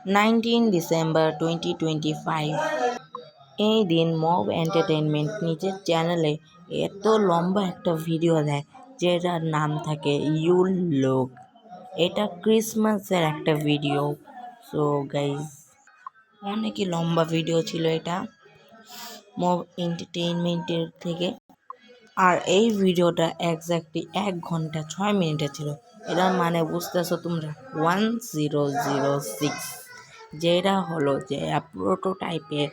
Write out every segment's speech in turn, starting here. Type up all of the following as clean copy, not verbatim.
19 December 2025। এই দিন mob entertainment নিজের চ্যানেলে এত লম্বা একটা ভিডিও দেয় যেটার নাম থাকে ইউল লোক। এটা ক্রিসমাসের একটা ভিডিও। সো গাইজ, অনেকই লম্বা ভিডিও ছিল এটা মব এন্টারটেইনমেন্টের থেকে। আর এই ভিডিওটা এক্স্যাক্টলি 1 ঘন্টা 6 মিনিটের ছিল। এটার মানে বুঝতেছো তোমরা, 1006, যেটা হলো যে প্রোটোটাইপের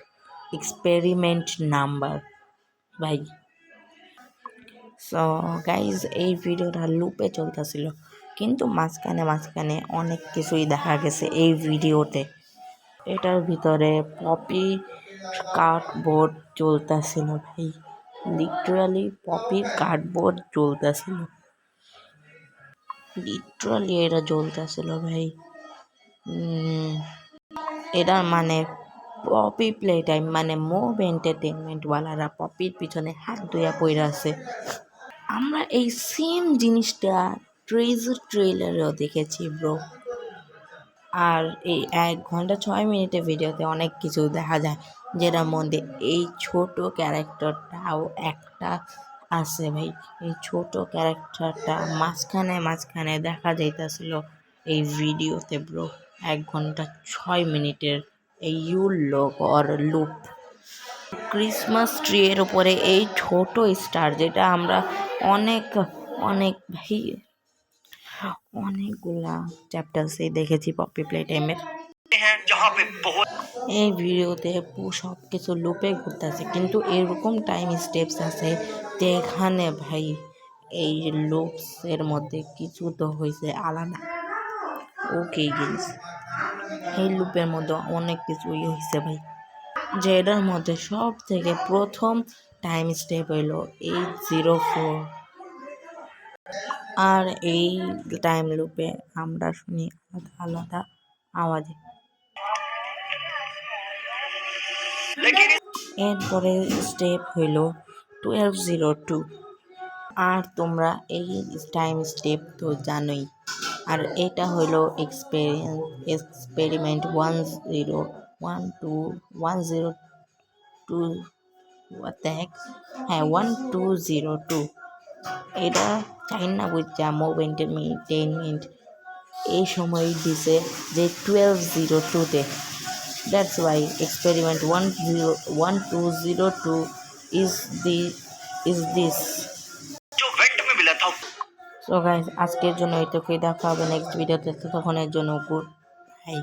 এক্সপেরিমেন্ট নাম্বার ভাই। সো গাইজ, এই ভিডিওটা লুপে চলতেছিল, কিন্তু মাঝখানে মাঝখানে অনেক কিছুই দেখা গেছে এই ভিডিওতে। এটার ভিতরে পপি কার্ডবোর্ড চলতেছিল ভাই, লিটারালি পপির কার্ডবোর্ড চলতেছিল, লিটারালি এটা চলতেছিল ভাই। এটার মানে পপি প্লে টাইম, মানে মুভ এন্টারটেনমেন্ট ওয়ালারা পপির পিছনে হাত ধুইয়া পড়ে আছে। আমরা এই সেম জিনিসটা ট্রেলারেও দেখেছি ব্রো। আর এই 1 ঘন্টা 6 মিনিটের ভিডিওতে অনেক কিছু দেখা যায়, যেটার মধ্যে এই ছোট ক্যারেক্টারটাও একটা আছে ভাই। এই ছোট ক্যারেক্টারটা মাঝখানে মাঝখানে দেখা যাইতেছিল এই ভিডিওতে ব্রো। 1 ঘন্টা 6 মিনিটের এই ইউল লোক অর লুপ। ক্রিসমাস ট্রি এর উপরে এই ছোট স্টার, যেটা আমরা অনেক অনেক ভাই অনেকগুলা চ্যাপ্টার্সে দেখেছি পপি প্লে টাইমের। এই ভিডিওতে সব কিছু লুপে ঘুরতেছে, কিন্তু এরকম টাইম স্টেপস আছে যেখানে ভাই এই লুপসের মধ্যে কিছু তো হয়েছে আলাদা। ওকে গেস, এই লুপের মধ্যে অনেক কিছুই হয়েছে ভাই, যেটার মধ্যে সব থেকে প্রথম টাইম স্টেপ হইল 804। আর এই টাইম লুপে আমরা শুনি আলাদা আলাদা আওয়াজে। এরপরে স্টেপ হইল 1202। আর তোমরা এই টাইম স্টেপ তো জানোই। আর এটা হইলো এক্সপেরিমেন্ট 1012 হ্যাঁ 1202। এটা চাইনা বুঝছা মুভ এন্টারটেইনমেন্ট এই সময় দিছে যে 1202-তে। That's why experiment 1202 is this. So guys, আজকের জন্য এইটুকুই, দেখা হবে নেক্সট ভিডিওতে। ততক্ষণের জন্য গুড বাই।